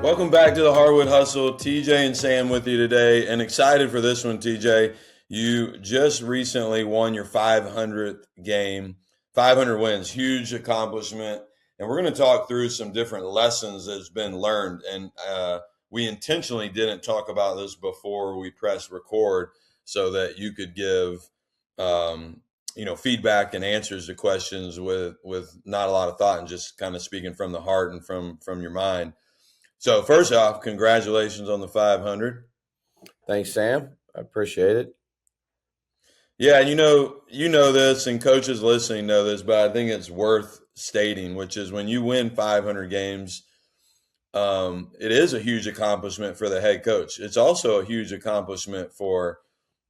Welcome back to the Hardwood Hustle. TJ and Sam with you today, and excited for this one, TJ. You just recently won your 500th game, 500 wins, huge accomplishment. And we're going to talk through some different lessons that's been learned. And we intentionally didn't talk about this before we pressed record so that you could give, feedback and answers to questions with not a lot of thought and just kind of speaking from the heart and from your mind. So first off, congratulations on the 500. Thanks, Sam. I appreciate it. Yeah, and you know this, and coaches listening know this, but I think it's worth stating, which is when you win 500 games, it is a huge accomplishment for the head coach. It's also a huge accomplishment for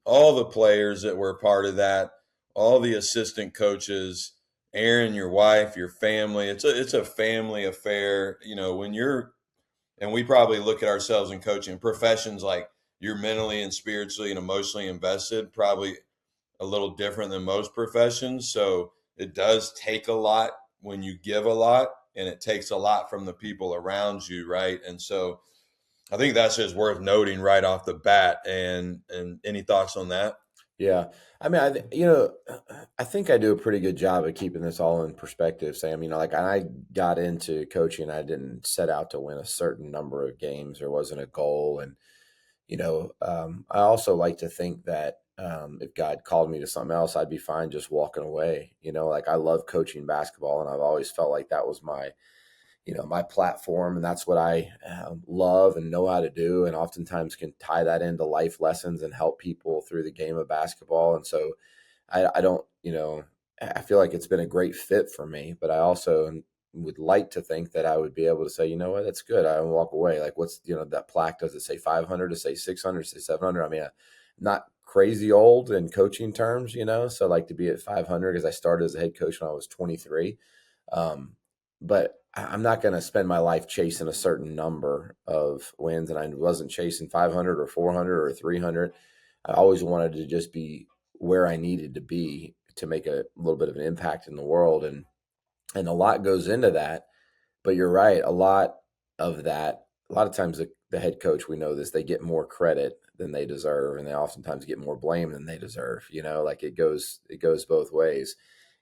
all the players that were part of that, all the assistant coaches, Aaron, your wife, your family. It's a family affair. And we probably look at ourselves in coaching professions like you're mentally and spiritually and emotionally invested, probably a little different than most professions. So it does take a lot when you give a lot, and it takes a lot from the people around you, right? And so I think that's just worth noting right off the bat. And any thoughts on that? Yeah. I mean, I think I do a pretty good job of keeping this all in perspective, Sam. Like I got into coaching, I didn't set out to win a certain number of games. There wasn't a goal. And, I also like to think that if God called me to something else, I'd be fine just walking away. Like I love coaching basketball, and I've always felt like that was my platform, and that's what I love and know how to do, and oftentimes can tie that into life lessons and help people through the game of basketball. And so I don't, I feel like it's been a great fit for me, but I also would like to think that I would be able to say, you know what, that's good. I walk away. Like what's, that plaque, does it say 500, to say 600, say 700? I mean, I'm not crazy old in coaching terms, so like to be at 500 because I started as a head coach when I was 23. But I'm not going to spend my life chasing a certain number of wins. And I wasn't chasing 500 or 400 or 300. I always wanted to just be where I needed to be to make a little bit of an impact in the world. And a lot goes into that, but you're right. A lot of times the head coach, we know this, they get more credit than they deserve. And they oftentimes get more blame than they deserve, like it goes both ways.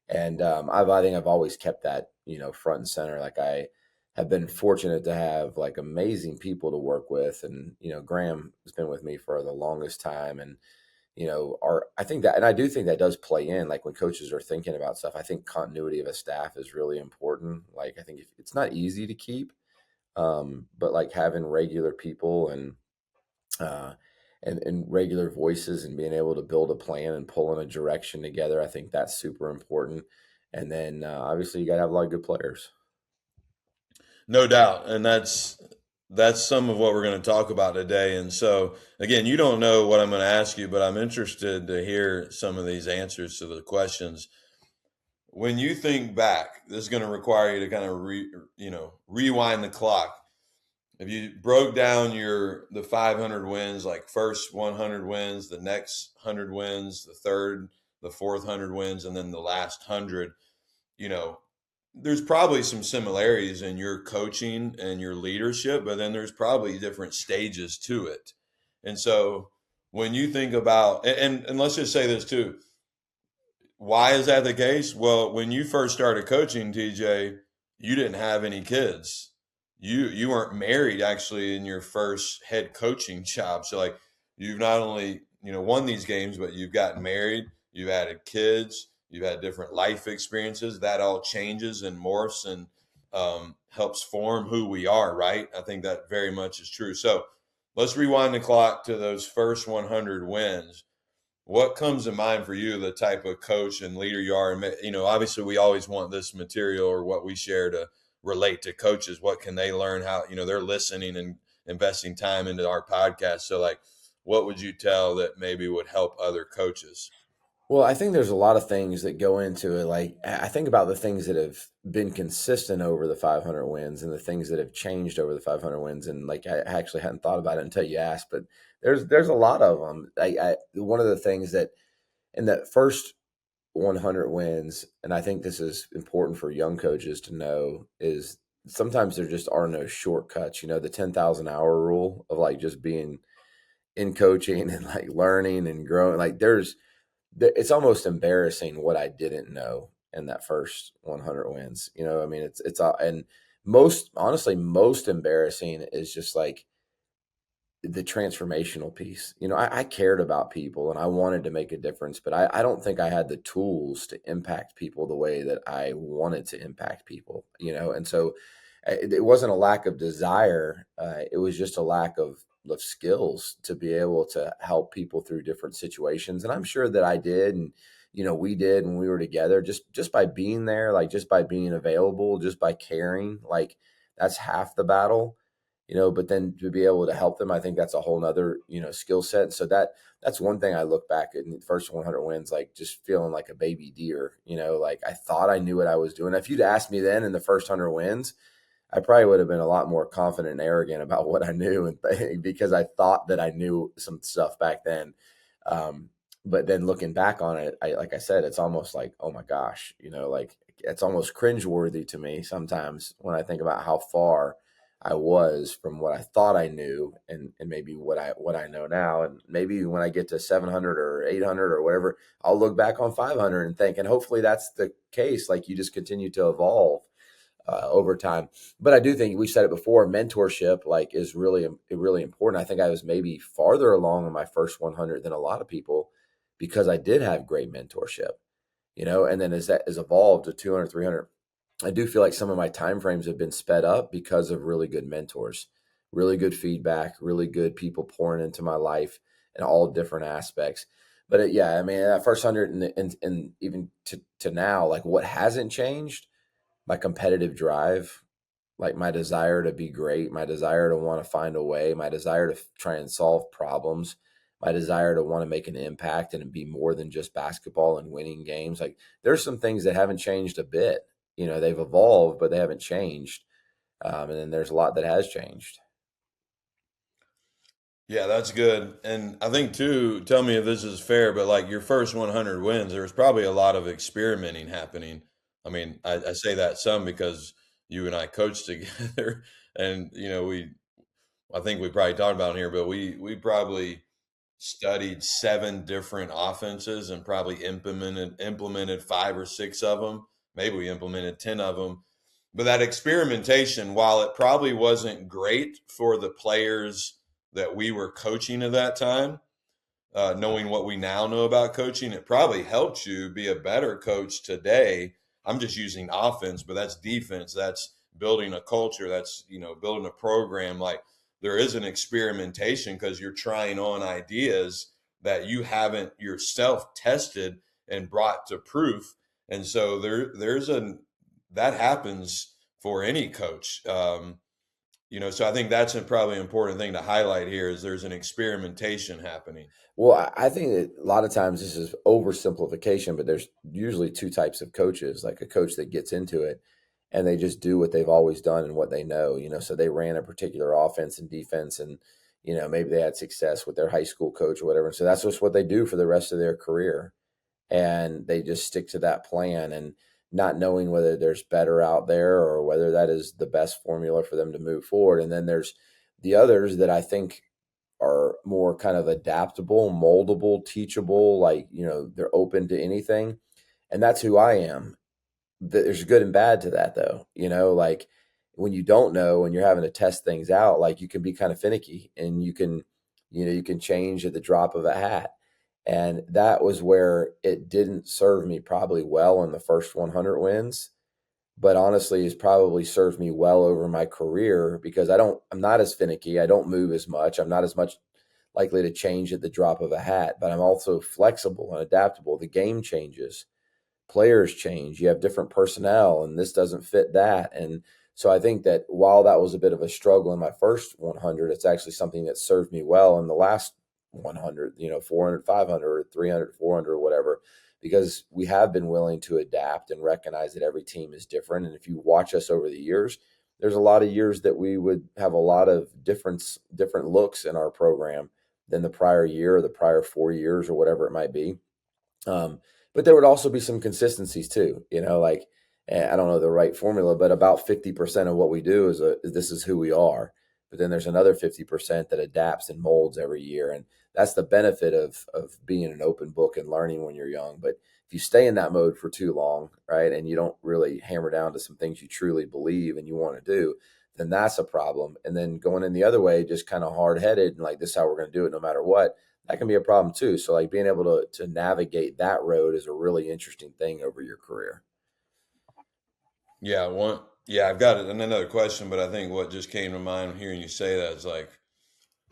And I think I've always kept that, front and center. Like I have been fortunate to have like amazing people to work with. And, Graham has been with me for the longest time. And, I think that, and I do think that does play in, like when coaches are thinking about stuff, I think continuity of a staff is really important. Like, I think it's not easy to keep, but like having regular people uh, and regular voices and being able to build a plan and pull in a direction together, I think that's super important. And then obviously you got to have a lot of good players. No doubt. And that's some of what we're going to talk about today. And so, again, you don't know what I'm going to ask you, but I'm interested to hear some of these answers to the questions. When you think back, this is going to require you to kind of rewind the clock. If you broke down the 500 wins, like first 100 wins, the next 100 wins, the fourth 100 wins, and then the last 100, you know, there's probably some similarities in your coaching and your leadership, but then there's probably different stages to it. And so when you think about, and let's just say this too, why is that the case? Well, when you first started coaching, TJ, you didn't have any kids. You weren't married actually in your first head coaching job. So like you've not only, won these games, but you've gotten married, you've added kids, you've had different life experiences. That all changes and morphs and helps form who we are, right? I think that very much is true. So let's rewind the clock to those first 100 wins. What comes to mind for you, the type of coach and leader you are? And, obviously we always want this material or what we share to relate to coaches. What can they learn? How, they're listening and investing time into our podcast. So like, what would you tell that maybe would help other coaches? Well, I think there's a lot of things that go into it. Like I think about the things that have been consistent over the 500 wins and the things that have changed over the 500 wins. And like I actually hadn't thought about it until you asked, but there's a lot of them. One of the things that in that first 100 wins, and I think this is important for young coaches to know, is sometimes there just are no shortcuts. The 10,000 hour rule of like just being in coaching and like learning and growing. Like it's almost embarrassing what I didn't know in that first 100 wins. I mean, it's and most honestly, most embarrassing is just like the transformational piece. I cared about people and I wanted to make a difference, but I don't think I had the tools to impact people the way that I wanted to impact people, and so it wasn't a lack of desire. It was just a lack of skills to be able to help people through different situations. And I'm sure that I did. And, we did when we were together, just by being there, like just by being available, just by caring, like that's half the battle. But then to be able to help them, I think that's a whole nother, skill set. So that's one thing I look back at in the first 100 wins, like just feeling like a baby deer, like I thought I knew what I was doing. If you'd asked me then in the first 100 wins, I probably would have been a lot more confident and arrogant about what I knew, and because I thought that I knew some stuff back then. Um, but then looking back on it, like I said, it's almost like, oh my gosh, like it's almost cringeworthy to me sometimes when I think about how far I was from what I thought I knew, and maybe what I know now. And maybe when I get to 700 or 800 or whatever, I'll look back on 500 and think, and hopefully that's the case. Like you just continue to evolve over time. But I do think we said it before, mentorship like is really important. I think I was maybe farther along in my first 100 than a lot of people because I did have great mentorship, and then as that has evolved to 200, 300, I do feel like some of my time frames have been sped up because of really good mentors, really good feedback, really good people pouring into my life in all different aspects. But yeah, I mean, that first 100 and even to now, like what hasn't changed, my competitive drive, like my desire to be great, my desire to want to find a way, my desire to try and solve problems, my desire to want to make an impact and be more than just basketball and winning games. Like there's some things that haven't changed a bit. They've evolved, but they haven't changed. And then there's a lot that has changed. Yeah, that's good. And I think too, tell me if this is fair, but like your first 100 wins, there was probably a lot of experimenting happening. I mean, I say that some because you and I coached together, and I think we probably talked about it here, but we probably studied 7 different offenses and probably implemented 5 or 6 of them. Maybe we implemented 10 of them. But that experimentation, while it probably wasn't great for the players that we were coaching at that time, knowing what we now know about coaching, it probably helped you be a better coach today. I'm just using offense, but that's defense. That's building a culture. That's, building a program. Like there is an experimentation because you're trying on ideas that you haven't yourself tested and brought to proof. And so that happens for any coach. So I think that's a probably important thing to highlight here is there's an experimentation happening. Well, I think that a lot of times this is oversimplification, but there's usually two types of coaches, like a coach that gets into it and they just do what they've always done and what they know, so they ran a particular offense and defense and, maybe they had success with their high school coach or whatever. And so that's just what they do for the rest of their career. And they just stick to that plan and not knowing whether there's better out there or whether that is the best formula for them to move forward. And then there's the others that I think are more kind of adaptable, moldable, teachable, like, they're open to anything. And that's who I am. There's good and bad to that though, like when you don't know and you're having to test things out, like you can be kind of finicky and you can change at the drop of a hat. And that was where it didn't serve me probably well in the first 100 wins, but honestly has probably served me well over my career because I'm not as finicky. I don't move as much. I'm not as much likely to change at the drop of a hat, but I'm also flexible and adaptable. The game changes, players change, you have different personnel, and this doesn't fit that. And so I think that while that was a bit of a struggle in my first 100, it's actually something that served me well in the last 100, 400, 500, or 300, 400, or whatever, because we have been willing to adapt and recognize that every team is different. And if you watch us over the years, there's a lot of years that we would have a lot of different looks in our program than the prior year or the prior 4 years or whatever it might be. But there would also be some consistencies too, like And I don't know the right formula, but about 50% of what we do is this is who we are. But then there's another 50% that adapts and molds every year. And that's the benefit of being an open book and learning when you're young. But if you stay in that mode for too long, right, and you don't really hammer down to some things you truly believe and you want to do, then that's a problem. And then going in the other way, just kind of hard headed and like, this is how we're going to do it no matter what, that can be a problem too. So like being able to navigate that road is a really interesting thing over your career. Yeah, I've got another question, but I think what just came to mind hearing you say that is like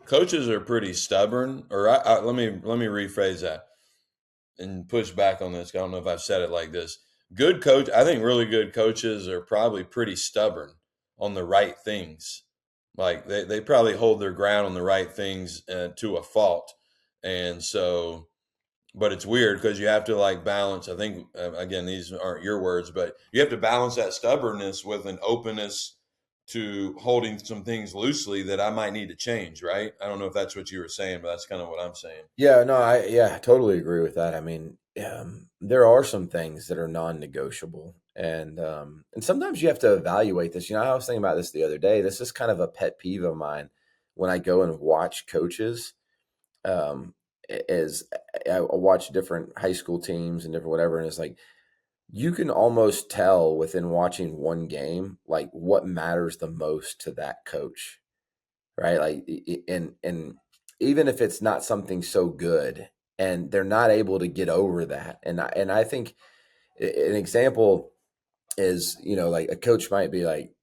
coaches are pretty stubborn, or let me rephrase that and push back on this. I don't know if I've said it like this. Good coach, I think really good coaches are probably pretty stubborn on the right things. Like they probably hold their ground on the right things to a fault. And so, but it's weird because you have to like balance. I think, again, these aren't your words, but you have to balance that stubbornness with an openness to holding some things loosely that I might need to change, right? I don't know if that's what you were saying, but that's kind of what I'm saying. Yeah, no, I totally agree with that. I mean, there are some things that are non-negotiable, and sometimes you have to evaluate this. You know, I was thinking about this the other day. This is kind of a pet peeve of mine when I go and watch coaches. Is I watch different high school teams and different whatever, and it's like you can almost tell within watching one game like what matters the most to that coach, right? Like, and even if it's not something so good, and they're not able to get over that, and I think an example is, you know, like a coach might be like,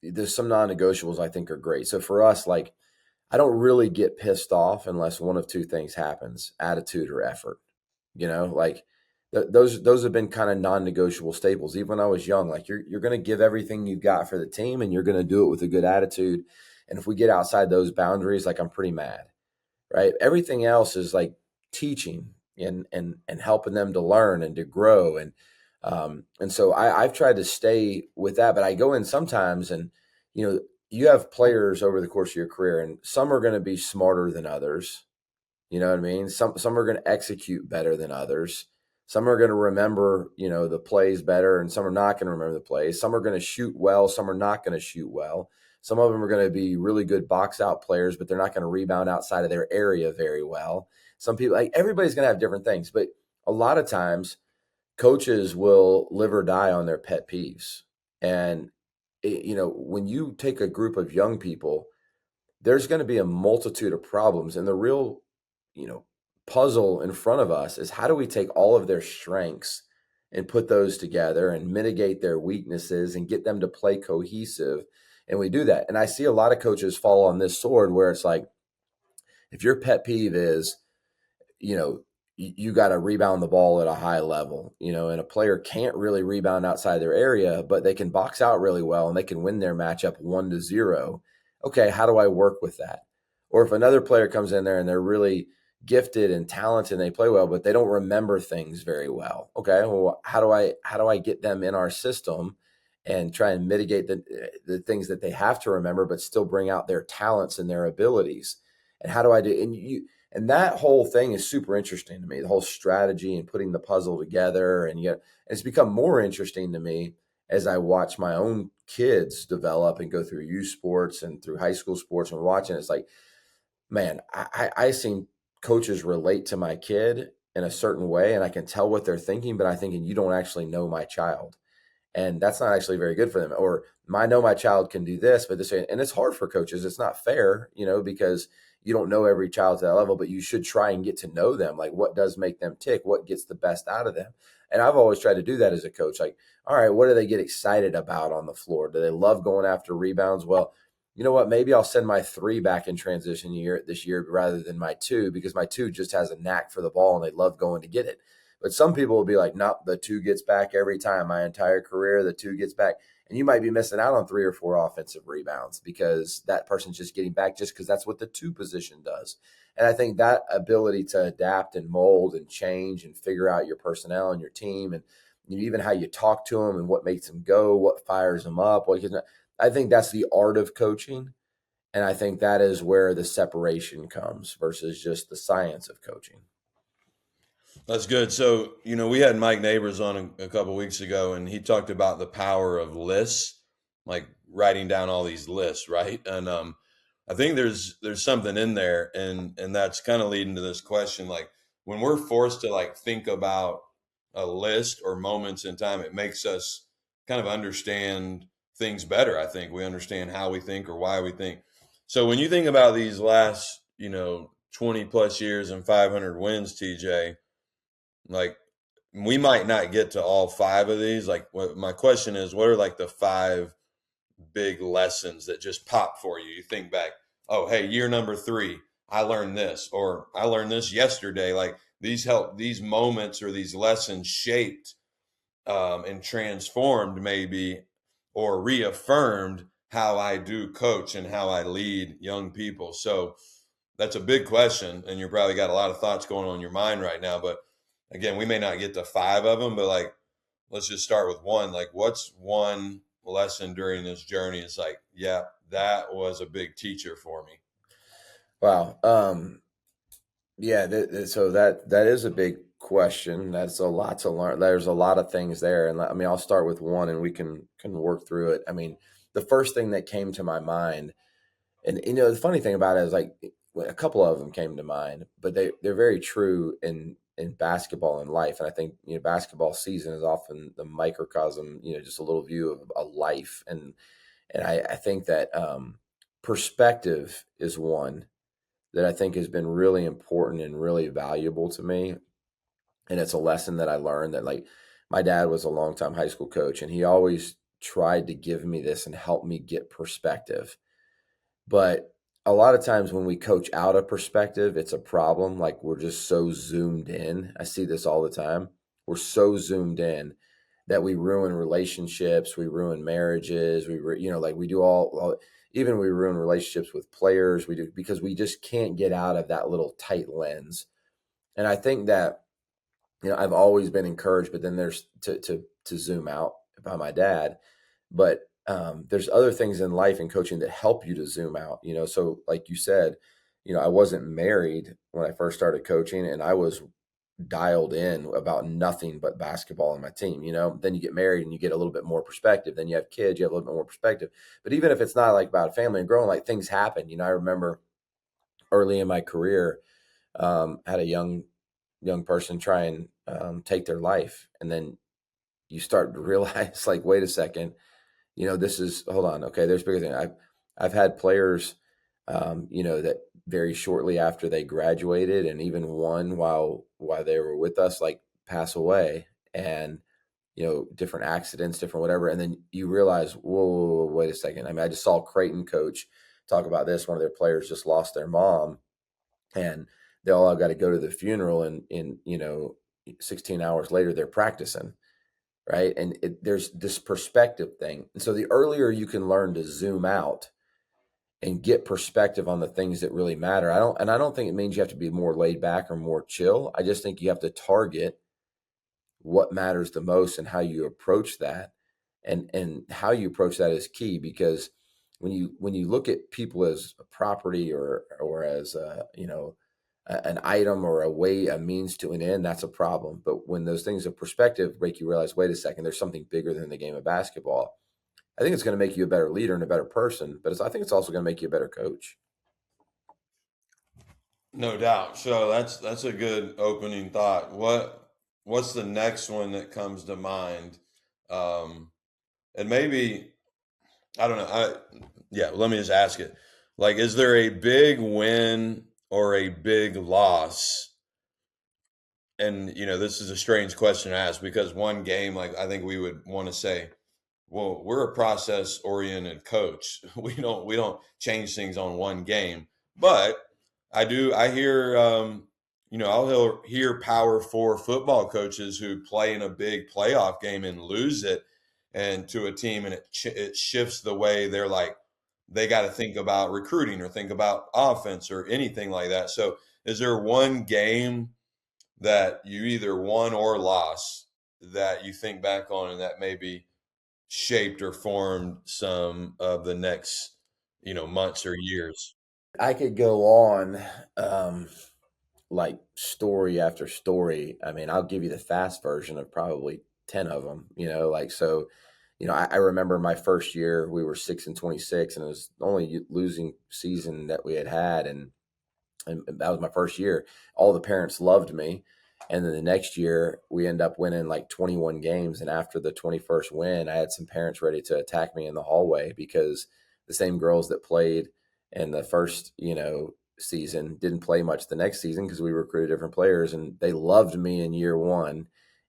there's some non-negotiables I think are great. So for us, like, I don't really get pissed off unless one of two things happens: attitude or effort. You know, like those have been kind of non-negotiable staples. Even when I was young, like you're going to give everything you've got for the team, and you're going to do it with a good attitude. And if we get outside those boundaries, like I'm pretty mad, right? Everything else is like teaching and helping them to learn and to grow. And so I've tried to stay with that, but I go in sometimes and, you know, you have players over the course of your career, and some are going to be smarter than others. You know what I mean? Some are going to execute better than others. Some are going to remember, you know, the plays better, and some are not going to remember the plays. Some are going to shoot well, some are not going to shoot well. Some of them are going to be really good box out players, but they're not going to rebound outside of their area very well. Some people, like everybody's going to have different things, but a lot of times coaches will live or die on their pet peeves. And you know, when you take a group of young people, there's going to be a multitude of problems, and the real, you know, puzzle in front of us is how do we take all of their strengths and put those together and mitigate their weaknesses and get them to play cohesive. And we do that. And I see a lot of coaches fall on this sword where it's like, if your pet peeve is, you know, you got to rebound the ball at a high level, you know, and a player can't really rebound outside their area, but they can box out really well and they can win their matchup 1-0. Okay, how do I work with that? Or if another player comes in there and they're really gifted and talented and they play well, but they don't remember things very well. Okay, well, how do I get them in our system and try and mitigate the things that they have to remember, but still bring out their talents and their abilities? And how do I do? And that whole thing is super interesting to me, the whole strategy and putting the puzzle together. And yet it's become more interesting to me as I watch my own kids develop and go through youth sports and through high school sports and watching. It's like, man, I seen coaches relate to my kid in a certain way, and I can tell what they're thinking, but I'm thinking, you don't actually know my child. And that's not actually very good for them. Or I know my child can do this, but this, and it's hard for coaches. It's not fair, you know, because you don't know every child to that level, but you should try and get to know them. Like, what does make them tick? What gets the best out of them? And I've always tried to do that as a coach. Like, all right, what do they get excited about on the floor? Do they love going after rebounds? Well, you know what? Maybe I'll send my 3 back in transition year this year rather than my 2, because my 2 just has a knack for the ball and they love going to get it. But some people will be like, nope, the 2 gets back every time. My entire career, the 2 gets back. And you might be missing out on 3 or 4 offensive rebounds because that person's just getting back just because that's what the 2 position does. And I think that ability to adapt and mold and change and figure out your personnel and your team, and even how you talk to them and what makes them go, what fires them up. I think that's the art of coaching. And I think that is where the separation comes versus just the science of coaching. That's good. So, we had Mike Neighbors on a couple weeks ago, and he talked about the power of lists, like writing down all these lists, right? And I think there's something in there, and that's kind of leading to this question. Like when we're forced to like think about a list or moments in time, it makes us kind of understand things better. I think we understand how we think or why we think. So when you think about these last, 20 plus years and 500 wins, TJ, like we might not get to all five of these. Like what my question is, what are like the five big lessons that just pop for you? You think back, oh, hey, year number 3, I learned this, or I learned this yesterday. Like these moments or these lessons shaped and transformed maybe or reaffirmed how I do coach and how I lead young people. So that's a big question, and you're probably got a lot of thoughts going on in your mind right now. But again, we may not get to five of them, but like, let's just start with one. Like, what's one lesson during this journey? It's like, yeah, that was a big teacher for me. Wow. Yeah. So that is a big question. That's a lot to learn. There's a lot of things there, and I mean, I'll start with one, and we can work through it. I mean, the first thing that came to my mind, and the funny thing about it is like a couple of them came to mind, but they're very true in basketball and life. And I think basketball season is often the microcosm, just a little view of a life. And I think that perspective is one that I think has been really important and really valuable to me. And it's a lesson that I learned that, like, my dad was a longtime high school coach, and he always tried to give me this and help me get perspective. But a lot of times when we coach out of perspective, it's a problem. Like we're just so zoomed in. I see this all the time. We're so zoomed in that we ruin relationships, we ruin marriages, like we do even we ruin relationships with players. We do because we just can't get out of that little tight lens. And I think that I've always been encouraged, but then there's to zoom out by my dad. But there's other things in life and coaching that help you to zoom out. So like you said, I wasn't married when I first started coaching, and I was dialed in about nothing but basketball and my team. Then you get married and you get a little bit more perspective. Then you have kids, you have a little bit more perspective. But even if it's not like about family and growing, like things happen. I remember early in my career, had a young person try and take their life, and then you start to realize, like, wait a second, this is, hold on, okay, there's bigger thing. I've had players, that very shortly after they graduated, and even one while they were with us, like, pass away, and different accidents, different whatever, and then you realize, whoa, wait a second. I mean, I just saw Creighton coach talk about this. One of their players just lost their mom, and they all got to go to the funeral, and 16 hours later they're practicing, right? And there's this perspective thing. And so the earlier you can learn to zoom out and get perspective on the things that really matter. I don't think it means you have to be more laid back or more chill. I just think you have to target what matters the most and how you approach that. And how you approach that is key, because when you look at people as a property or as an item or a means to an end, that's a problem. But when those things of perspective make you realize, wait a second, there's something bigger than the game of basketball, I think it's going to make you a better leader and a better person, but I think it's also going to make you a better coach. No doubt. So that's a good opening thought. What's the next one that comes to mind? And maybe I don't know. Yeah, let me just ask it. Like, is there a big win or a big loss? And this is a strange question to ask because one game, like I think we would want to say, well, we're a process oriented coach. We don't change things on one game. But I hear I'll hear Power 4 football coaches who play in a big playoff game and lose it and to a team, and it shifts the way they're like they got to think about recruiting or think about offense or anything like that. So is there one game that you either won or lost that you think back on and that maybe shaped or formed some of the next months or years? I could go on. Um, like story after story. I mean, I'll give you the fast version of probably 10 of them, like, so, I remember my first year, we were 6-26, and it was the only losing season that we had. And that was my first year. All the parents loved me. And then the next year, we end up winning like 21 games. And after the 21st win, I had some parents ready to attack me in the hallway because the same girls that played in the first, season didn't play much the next season because we recruited different players. And they loved me in year one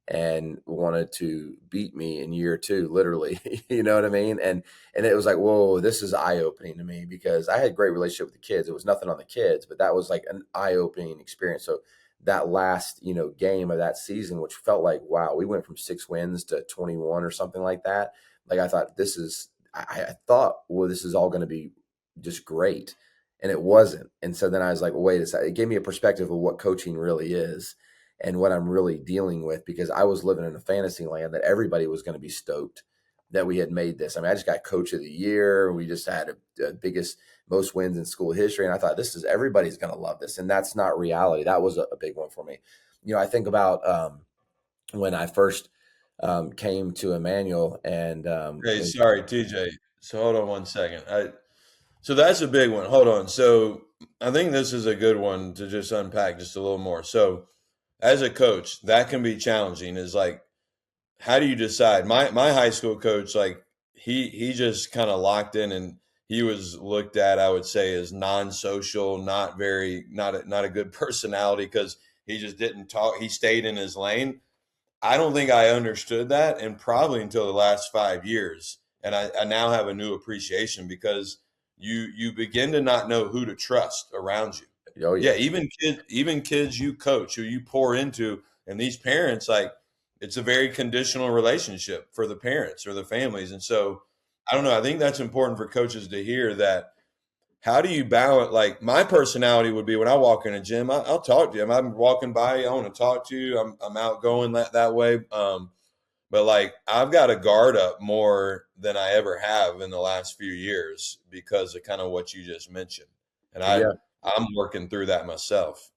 and wanted to beat me in year two, literally. You know what I mean? And it was like, whoa, this is eye opening to me because I had a great relationship with the kids. It was nothing on the kids, but that was like an eye opening experience. So that last, game of that season, which felt like, wow, we went from 6 wins to 21 or something like that. Like I thought I thought, well, this is all going to be just great. And it wasn't. And so then I was like, well, wait a second. It gave me a perspective of what coaching really is and what I'm really dealing with, because I was living in a fantasy land that everybody was going to be stoked that we had made this. I mean, I just got coach of the year. We just had the biggest, most wins in school history. And I thought, everybody's going to love this. And that's not reality. That was a big one for me. I think about when I first came to Emmanuel and Hey, sorry, TJ. So hold on one second. So that's a big one. Hold on. So I think this is a good one to just unpack just a little more. So as a coach, that can be challenging. Is like, how do you decide? My high school coach, like he just kind of locked in, and he was looked at, I would say, as non-social, not a good personality because he just didn't talk. He stayed in his lane. I don't think I understood that, and probably until the last 5 years. And I now have a new appreciation because you begin to not know who to trust around you. oh Yeah, yeah, even kids you coach, who you pour into, and these parents, like, it's a very conditional relationship for the parents or the families. And so I don't know. I think that's important for coaches to hear that. How do you balance? Like, my personality would be when I walk in a gym, I'll talk to you. I'm walking by you, I want to talk to you. I'm outgoing that way. But like, I've got to guard up more than I ever have in the last few years because of kind of what you just mentioned. And yeah, I'm working through that myself.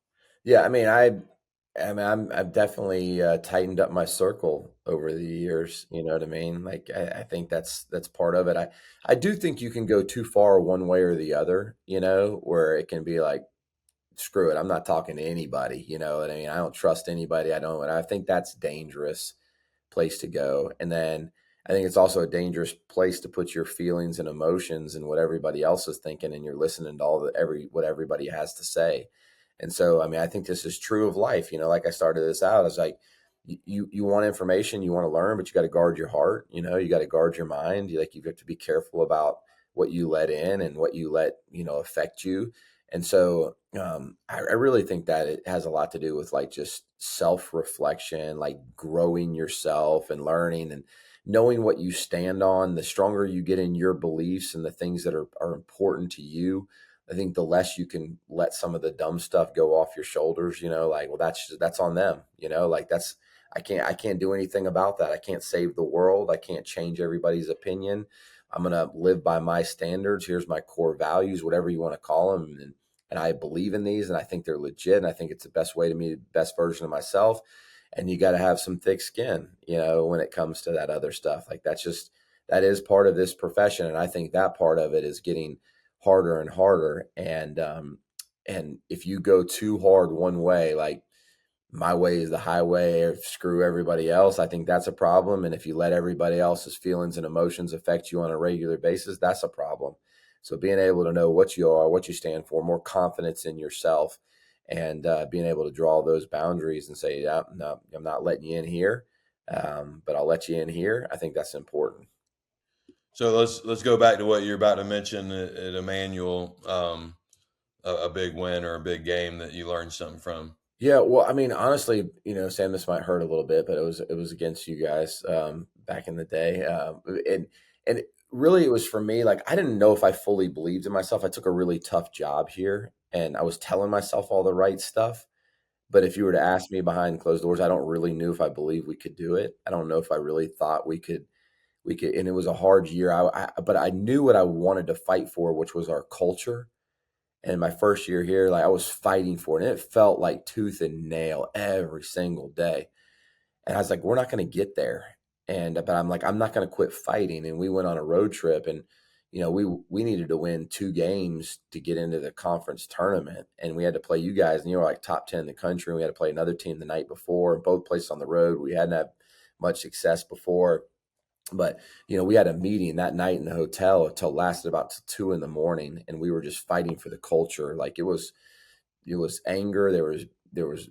yeah. I've definitely tightened up my circle over the years. You know what I mean? Like I think that's part of it. I do think you can go too far one way or the other. Where it can be like, screw it, I'm not talking to anybody. You know what I mean? I don't trust anybody. I don't. And I think that's dangerous place to go. And then I think it's also a dangerous place to put your feelings and emotions and what everybody else is thinking, and you're listening to what everybody has to say. And so, I mean, I think this is true of life. Like I started this out, I was like, you want information, you want to learn, but you got to guard your heart. You got to guard your mind. You have to be careful about what you let in and what you let affect you. And so I really think that it has a lot to do with like just self reflection, like growing yourself and learning and knowing what you stand on. The stronger you get in your beliefs and the things that are important to you, I think the less you can let some of the dumb stuff go off your shoulders. Like, well, that's on them. Like I can't do anything about that. I can't save the world. I can't change everybody's opinion. I'm going to live by my standards. Here's my core values, whatever you want to call them. And I believe in these, and I think they're legit. And I think it's the best way to be the best version of myself. And you got to have some thick skin, when it comes to that other stuff. Like that is part of this profession. And I think that part of it is getting harder and harder. And if you go too hard one way, like my way is the highway or screw everybody else, I think that's a problem. And if you let everybody else's feelings and emotions affect you on a regular basis, that's a problem. So being able to know what you are, what you stand for, more confidence in yourself, and being able to draw those boundaries and say, yeah, no, I'm not letting you in here, but I'll let you in here. I think that's important. So let's go back to what you're about to mention at Emmanuel, a big win or a big game that you learned something from. Yeah, well, I mean, honestly, Sam, this might hurt a little bit, but it was against you guys back in the day, and really, it was for me. Like, I didn't know if I fully believed in myself. I took a really tough job here, and I was telling myself all the right stuff. But if you were to ask me behind closed doors, I don't really knew if I believed we could do it. I don't know if I really thought we could. We could, and it was a hard year. But I knew what I wanted to fight for, which was our culture And my first year here, like I was fighting for it, and it felt like tooth and nail every single day. And I was like, we're not going to get there. And but I'm like, I'm not going to quit fighting. And we went on a road trip, and we needed to win 2 games to get into the conference tournament, and we had to play you guys, and you were like top 10 in the country. And we had to play another team the night before, and both places on the road. We hadn't had much success before, but we had a meeting that night in the hotel until lasted about 2 in the morning, and we were just fighting for the culture. Like it was anger. There was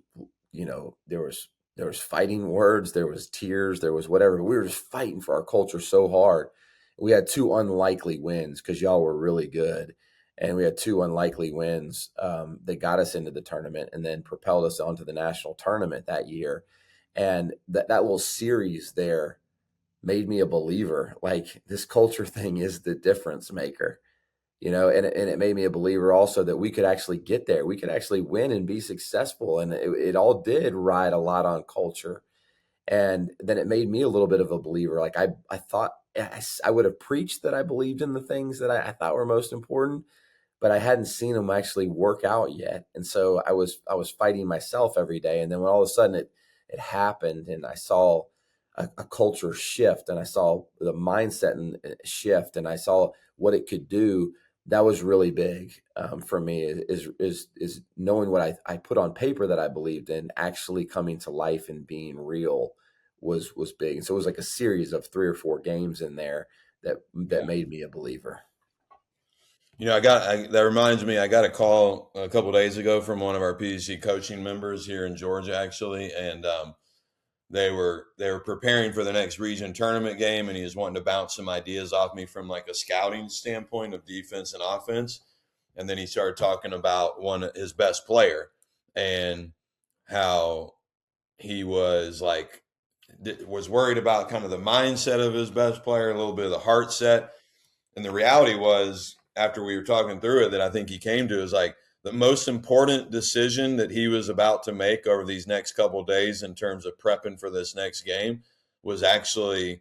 there was fighting words. There was tears. There was whatever. We were just fighting for our culture so hard. We had 2 unlikely wins because y'all were really good, and we had 2 unlikely wins that got us into the tournament and then propelled us onto the national tournament that year. And that little series there made me a believer. Like this culture thing is the difference maker. And it made me a believer also that we could actually get there. We could actually win and be successful. And it all did ride a lot on culture. And then it made me a little bit of a believer. Like I thought I would have preached that I believed in the things that I thought were most important, but I hadn't seen them actually work out yet. And so I was fighting myself every day. And then when all of a sudden it happened, and I saw a culture shift, and I saw the mindset and shift, and I saw what it could do. That was really big for me. Is knowing what I put on paper that I believed in actually coming to life and being real was big. And so it was like a series of 3 or 4 games in there that Yeah. made me a believer. That reminds me, I got a call a couple of days ago from one of our PGC coaching members here in Georgia, actually, and they were preparing for the next region tournament game, and he was wanting to bounce some ideas off me from like a scouting standpoint of defense and offense. And then he started talking about his best player and how he was worried about kind of the mindset of his best player, a little bit of the heart set. And the reality was, after we were talking through it, that I think he came to is like the most important decision that he was about to make over these next couple of days in terms of prepping for this next game was actually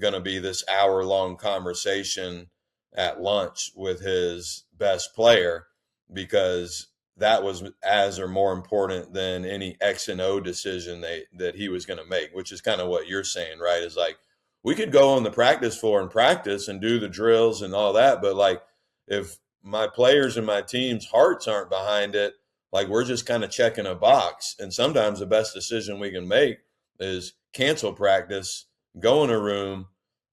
going to be this hour-long conversation at lunch with his best player, because that was as or more important than any X and O decision that he was going to make, which is kind of what you're saying, right? Is like, we could go on the practice floor and practice and do the drills and all that, but like if my players and my team's hearts aren't behind it, like we're just kind of checking a box. And sometimes the best decision we can make is cancel practice, go in a room,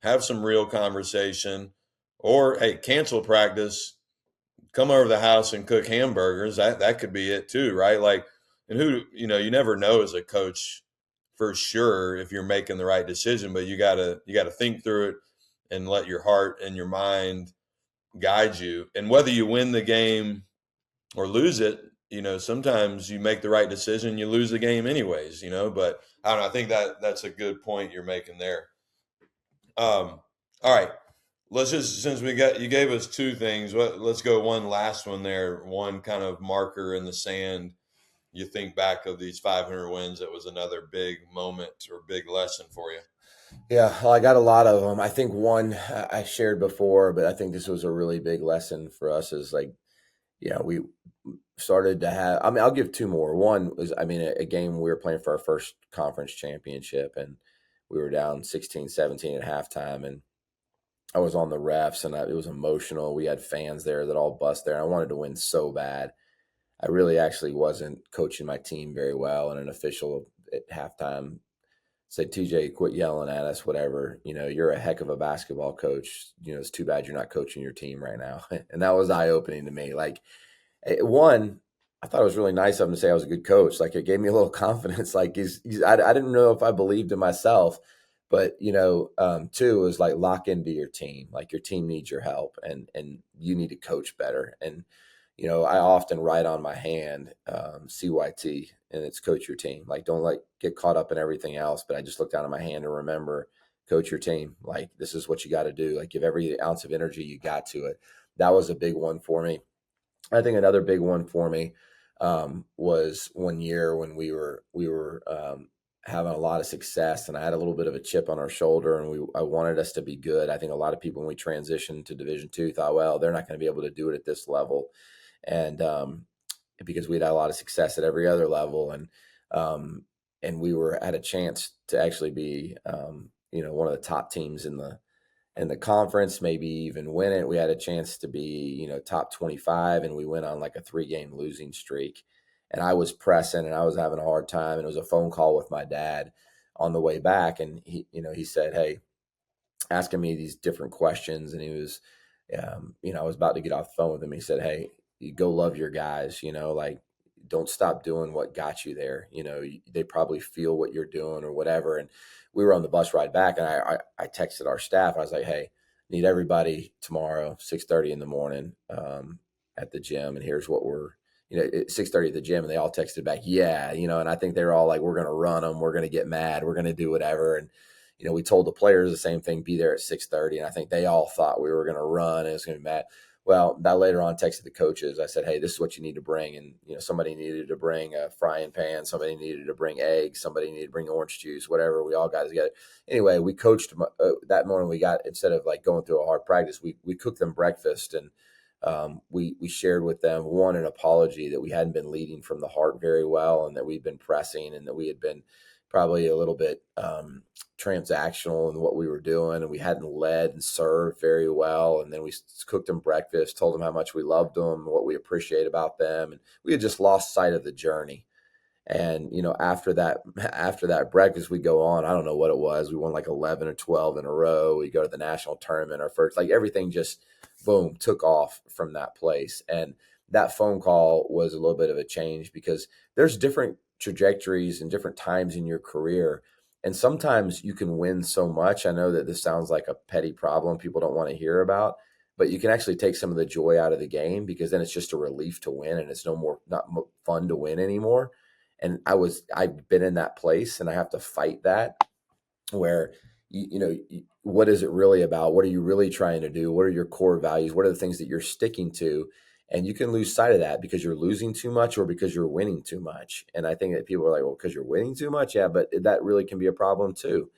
have some real conversation, or hey, cancel practice, come over to the house and cook hamburgers. That could be it too, right? Like, and you never know as a coach for sure if you're making the right decision, but you gotta think through it and let your heart and your mind guide you. And whether you win the game or lose it, sometimes you make the right decision, you lose the game anyways, but I don't know. I think that's a good point you're making there. All right. Let's just, since you gave us 2 things, let's go one last one there. One kind of marker in the sand. You think back of these 500 wins, that was another big moment or big lesson for you. Yeah, well, I got a lot of them. I think one I shared before, but I think this was a really big lesson for us is like, we started to have, I mean, I'll give 2 more. One was, I mean, a game we were playing for our first conference championship, and we were down 16-17 at halftime, and I was on the refs, and it was emotional. We had fans there that all bust there, and I wanted to win so bad. I really actually wasn't coaching my team very well, and an official at halftime said, TJ, quit yelling at us, whatever. You're a heck of a basketball coach. It's too bad you're not coaching your team right now. And that was eye opening to me. Like, one, I thought it was really nice of him to say I was a good coach. Like, it gave me a little confidence. Like, I didn't know if I believed in myself, but, two was like lock into your team. Like, your team needs your help, and you need to coach better. And, I often write on my hand, CYT, and it's coach your team. Like, don't get caught up in everything else. But I just look down at my hand and remember, coach your team. Like, this is what you got to do. Like, give every ounce of energy you got to it. That was a big one for me. I think another big one for me was one year when we were having a lot of success, and I had a little bit of a chip on our shoulder, and I wanted us to be good. I think a lot of people when we transitioned to Division II thought, well, they're not going to be able to do it at this level. and because we'd had a lot of success at every other level, and we were had a chance to actually be one of the top teams in the conference, maybe even win it. We had a chance to be, top 25, and we went on like a 3-game losing streak. And I was pressing and I was having a hard time. And it was a phone call with my dad on the way back. And he said, "Hey," asking me these different questions. And he was, I was about to get off the phone with him. He said, "Hey, you go love your guys, like, don't stop doing what got you there. They probably feel what you're doing or whatever." And we were on the bus ride back, and I texted our staff. I was like, "Hey, need everybody tomorrow, 6:30 in the morning, at the gym. And here's what we're, at 6:30 at the gym." And they all texted back, "Yeah." And I think they were all like, "We're going to run them. We're going to get mad. We're going to do whatever." And, we told the players the same thing, be there at 6:30. And I think they all thought we were going to run and it was going to be mad. Well, that later on texted the coaches. I said, "Hey, this is what you need to bring." And, somebody needed to bring a frying pan. Somebody needed to bring eggs. Somebody needed to bring orange juice, whatever. We all got together. Anyway, we coached that morning. We got, instead of like going through a hard practice, we cooked them breakfast, and we shared with them, one, an apology that we hadn't been leading from the heart very well, and that we'd been pressing, and that we had been probably a little bit transactional in what we were doing, and we hadn't led and served very well. And then we cooked them breakfast, told them how much we loved them, what we appreciate about them, and we had just lost sight of the journey. And after that breakfast, we go on. I don't know what it was. We won like 11 or 12 in a row. We go to the national tournament, our first. Like, everything just boom took off from that place. And that phone call was a little bit of a change, because there's different trajectories and different times in your career. And sometimes you can win so much. I know that this sounds like a petty problem people don't want to hear about, but you can actually take some of the joy out of the game, because then it's just a relief to win, and it's not fun to win anymore. And I've been in that place, and I have to fight that, where, what is it really about? What are you really trying to do? What are your core values? What are the things that you're sticking to? And you can lose sight of that because you're losing too much, or because you're winning too much. And I think that people are like, "Well, because you're winning too much." Yeah, but that really can be a problem too.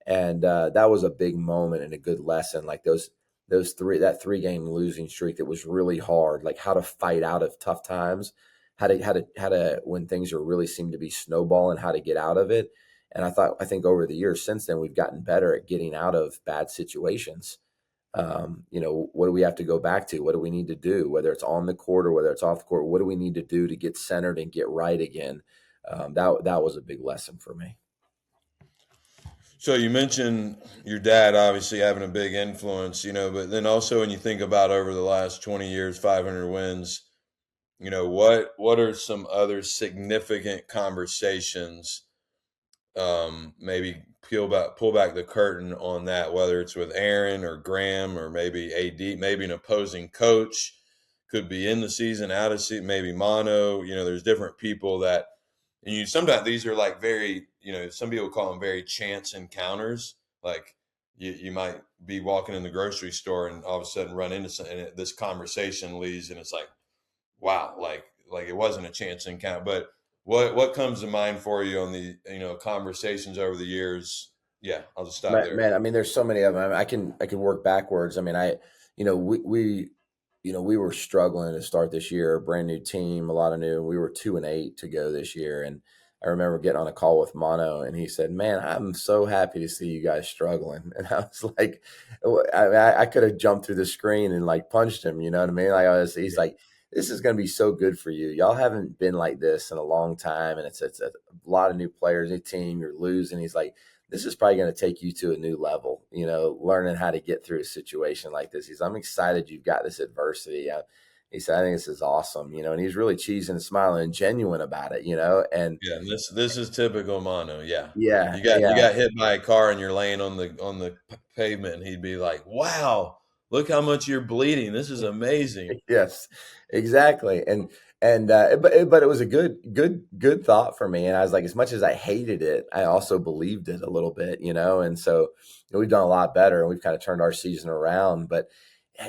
And that was a big moment and a good lesson. Like that 3-game losing streak, that was really hard. Like, how to fight out of tough times, how to when things are really seem to be snowballing, how to get out of it. And I think over the years since then, we've gotten better at getting out of bad situations. What do we have to go back to? What do we need to do? Whether it's on the court or whether it's off the court, what do we need to do to get centered and get right again? That was a big lesson for me. So you mentioned your dad obviously having a big influence, but then also when you think about over the last 20 years, 500 wins, what are some other significant conversations? Maybe pull back the curtain on that, whether it's with Aaron or Graham or maybe AD, maybe an opposing coach, could be in the season, out of season, maybe mono. There's different people that, and sometimes these are like very, some people call them very chance encounters. Like you might be walking in the grocery store and all of a sudden run into something, and this conversation leads, and it's like, wow, like it wasn't a chance encounter. But what comes to mind for you on the conversations over the years? Yeah, I'll just stop there. Man, I mean, there's so many of them. I mean, I can work backwards. I mean, we were struggling to start this year, a brand new team, a lot of new. We were 2-8 to go this year, and I remember getting on a call with Mono, and he said, "Man, I'm so happy to see you guys struggling." And I was like, I could have jumped through the screen and like punched him. You know what I mean? He's like, "This is going to be so good for you. Y'all haven't been like this in a long time, and it's a lot of new players, new team. You're losing." He's like, "This is probably going to take you to a new level, learning how to get through a situation like this." I'm excited you've got this adversity. He said, "I think this is awesome," and he's really cheesing and smiling and genuine about it, and Yeah, and this is typical Mono. Yeah, yeah, you got yeah. hit by a car and you're laying on the pavement, and he'd be like, "Wow, look how much you're bleeding. This is amazing." Yes, exactly. But it was a good thought for me. And I was like, as much as I hated it, I also believed it a little bit, And so, we've done a lot better, and we've kind of turned our season around. But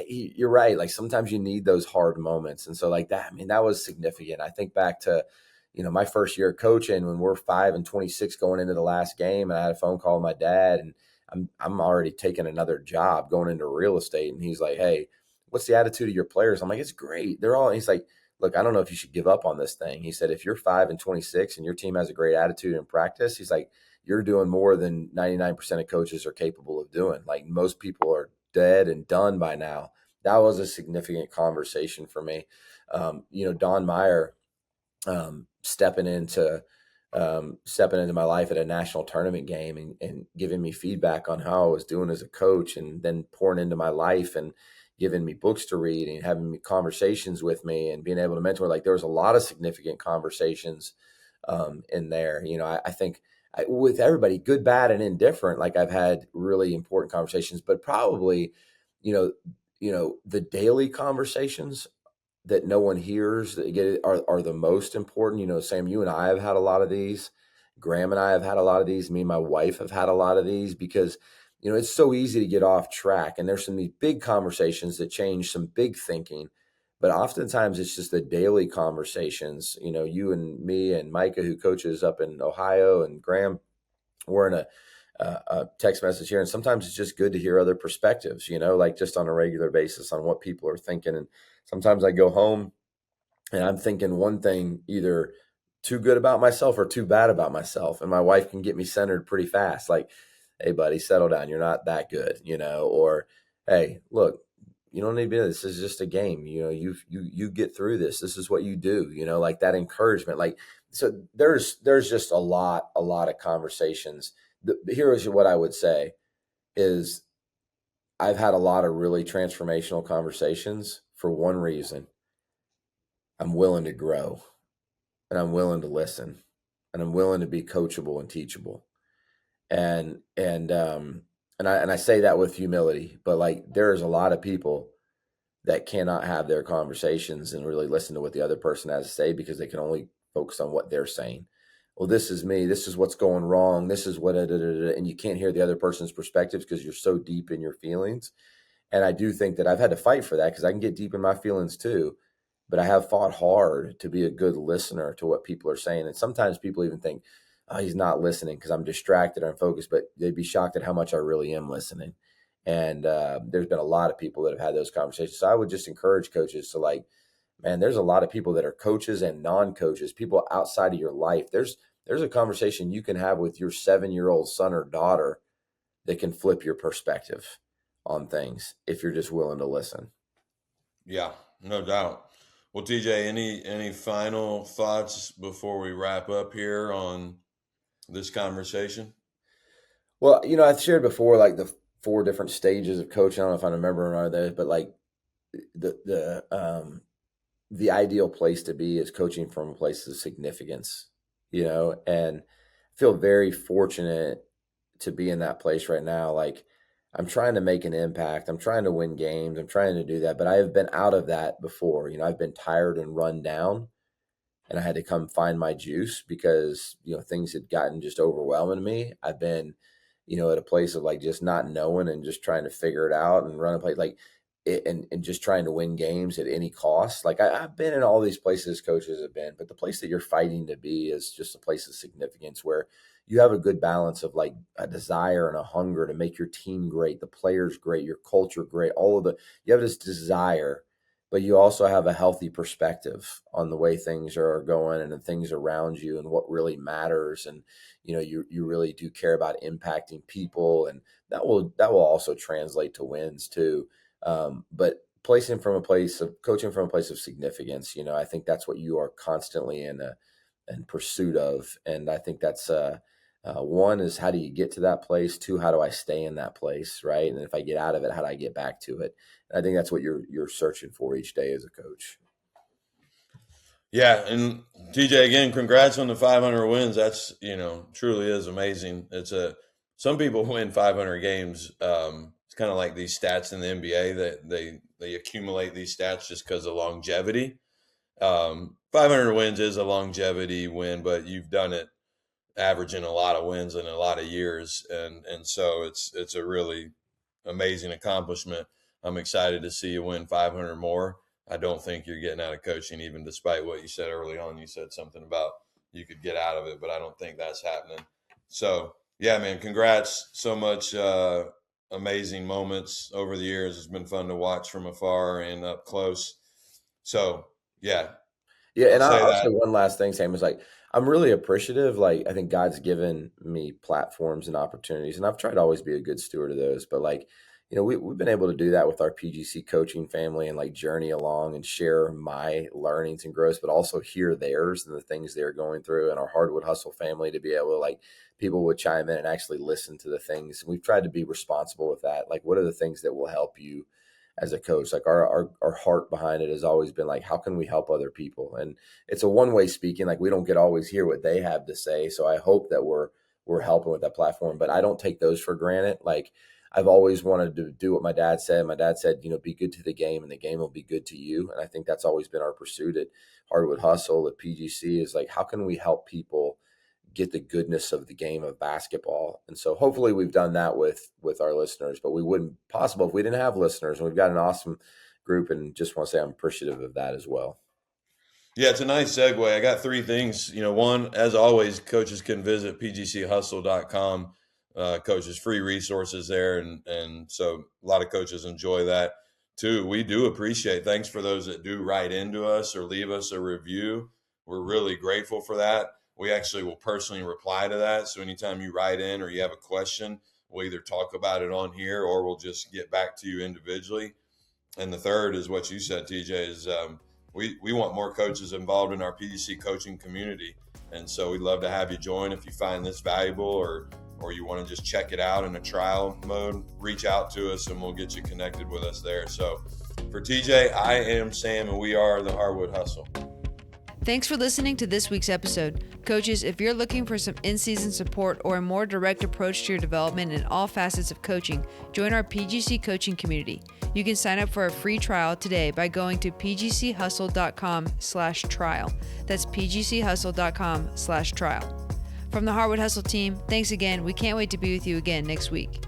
you're right. Like, sometimes you need those hard moments. And so, like that, I mean, that was significant. I think back to, my first year coaching, when we're 5-26 going into the last game, and I had a phone call with my dad, and I'm already taking another job going into real estate. And he's like, "Hey, what's the attitude of your players?" I'm like, "It's great. They're all," he's like, look, I don't know if you should give up on this thing. He said, if you're 5-26 and your team has a great attitude in practice, he's like, you're doing more than 99% of coaches are capable of doing. Like most people are dead and done by now. That was a significant conversation for me. Don Meyer, stepping into my life at a national tournament game and giving me feedback on how I was doing as a coach, and then pouring into my life and giving me books to read and having me conversations with me and being able to mentor. Like there was a lot of significant conversations in there. I think with everybody, good, bad, and indifferent, like I've had really important conversations, but probably, you know, the daily conversations that no one hears that get are the most important. Sam, you and I have had a lot of these. Graham and I have had a lot of these. Me and my wife have had a lot of these because, it's so easy to get off track. And there's some big conversations that change some big thinking. But oftentimes it's just the daily conversations. You and me and Micah, who coaches up in Ohio, and Graham, we're in a text message here. And sometimes it's just good to hear other perspectives, like just on a regular basis on what people are thinking. And sometimes I go home and I'm thinking one thing, either too good about myself or too bad about myself. And my wife can get me centered pretty fast. Like, hey, buddy, settle down. You're not that good, or, hey, look, you don't need to be, this is just a game. You get through this. This is what you do, like that encouragement. Like, so there's just a lot of conversations. Here is what I would say is I've had a lot of really transformational conversations for one reason. I'm willing to grow, and I'm willing to listen, and I'm willing to be coachable and teachable. And I say that with humility, but like there's a lot of people that cannot have their conversations and really listen to what the other person has to say because they can only focus on what they're saying. Well, this is me. This is what's going wrong. This is what, and you can't hear the other person's perspectives because you're so deep in your feelings. And I do think that I've had to fight for that because I can get deep in my feelings too. But I have fought hard to be a good listener to what people are saying. And sometimes people even think, oh, he's not listening because I'm distracted or unfocused, but they'd be shocked at how much I really am listening. And there's been a lot of people that have had those conversations. So I would just encourage coaches to man, there's a lot of people that are coaches and non-coaches, people outside of your life. There's a conversation you can have with your 7-year-old son or daughter that can flip your perspective on things if you're just willing to listen. Yeah, no doubt. Well, TJ, any final thoughts before we wrap up here on this conversation? Well, I've shared before, like the 4 different stages of coaching. I don't know if I remember or those, but like the ideal place to be is coaching from a place of significance, and I feel very fortunate to be in that place right now. Like I'm trying to make an impact. I'm trying to win games. I'm trying to do that, but I have been out of that before. I've been tired and run down, and I had to come find my juice because, things had gotten just overwhelming to me. I've been, at a place of like just not knowing and just trying to figure it out and run a play like it, and just trying to win games at any cost. Like I've been in all these places coaches have been, but the place that you're fighting to be is just a place of significance where you have a good balance of like a desire and a hunger to make your team great, the players great, your culture great, you have this desire, but you also have a healthy perspective on the way things are going and the things around you and what really matters. And, you really do care about impacting people, and that will also translate to wins too. But coaching from a place of significance, I think that's what you are constantly in pursuit of. And I think that's, one is how do you get to that place? 2, how do I stay in that place? Right. And if I get out of it, how do I get back to it? I think that's what you're searching for each day as a coach. Yeah, and TJ, again, congrats on the 500 wins. That's truly is amazing. Some people win 500 games. It's kind of like these stats in the NBA that they accumulate these stats just because of longevity. 500 wins is a longevity win, but you've done it averaging a lot of wins in a lot of years, and so it's a really amazing accomplishment. I'm excited to see you win 500 more. I don't think you're getting out of coaching, even despite what you said early on. You said something about you could get out of it, but I don't think that's happening. So yeah, man, congrats so much. Amazing moments over the years. It's been fun to watch from afar and up close. So yeah, Yeah, I'll and say I'll say that. one last thing, Sam, is like I'm really appreciative. Like I think God's given me platforms and opportunities, and I've tried to always be a good steward of those. But like, we've been able to do that with our PGC coaching family and like journey along and share my learnings and growth, but also hear theirs and the things they're going through. And our Hardwood Hustle family to be able to like people would chime in and actually listen to the things. And we've tried to be responsible with that. Like, what are the things that will help you as a coach? Like our heart behind it has always been like, how can we help other people? And it's a one-way speaking. Like we don't get always hear what they have to say. So I hope that we're helping with that platform, but I don't take those for granted. Like I've always wanted to do what my dad said. My dad said, be good to the game and the game will be good to you. And I think that's always been our pursuit at Hardwood Hustle, at PGC, is like, how can we help people get the goodness of the game of basketball? And so hopefully we've done that with our listeners, but we wouldn't possible if we didn't have listeners. And we've got an awesome group, and just want to say I'm appreciative of that as well. Yeah, it's a nice segue. I got three things. One, as always, coaches can visit pgchustle.com. Coaches, free resources there. And so a lot of coaches enjoy that. Two, we do appreciate, thanks for those that do write into us or leave us a review. We're really grateful for that. We actually will personally reply to that. So anytime you write in or you have a question, we'll either talk about it on here or we'll just get back to you individually. And the third is what you said, TJ, is we want more coaches involved in our PGC coaching community. And so we'd love to have you join. If you find this valuable or you want to just check it out in a trial mode, reach out to us and we'll get you connected with us there. So for TJ, I am Sam, and we are the Hardwood Hustle. Thanks for listening to this week's episode. Coaches, if you're looking for some in-season support or a more direct approach to your development in all facets of coaching, join our PGC coaching community. You can sign up for a free trial today by going to pgchustle.com/trial. That's pgchustle.com/trial. From the Hardwood Hustle team, thanks again. We can't wait to be with you again next week.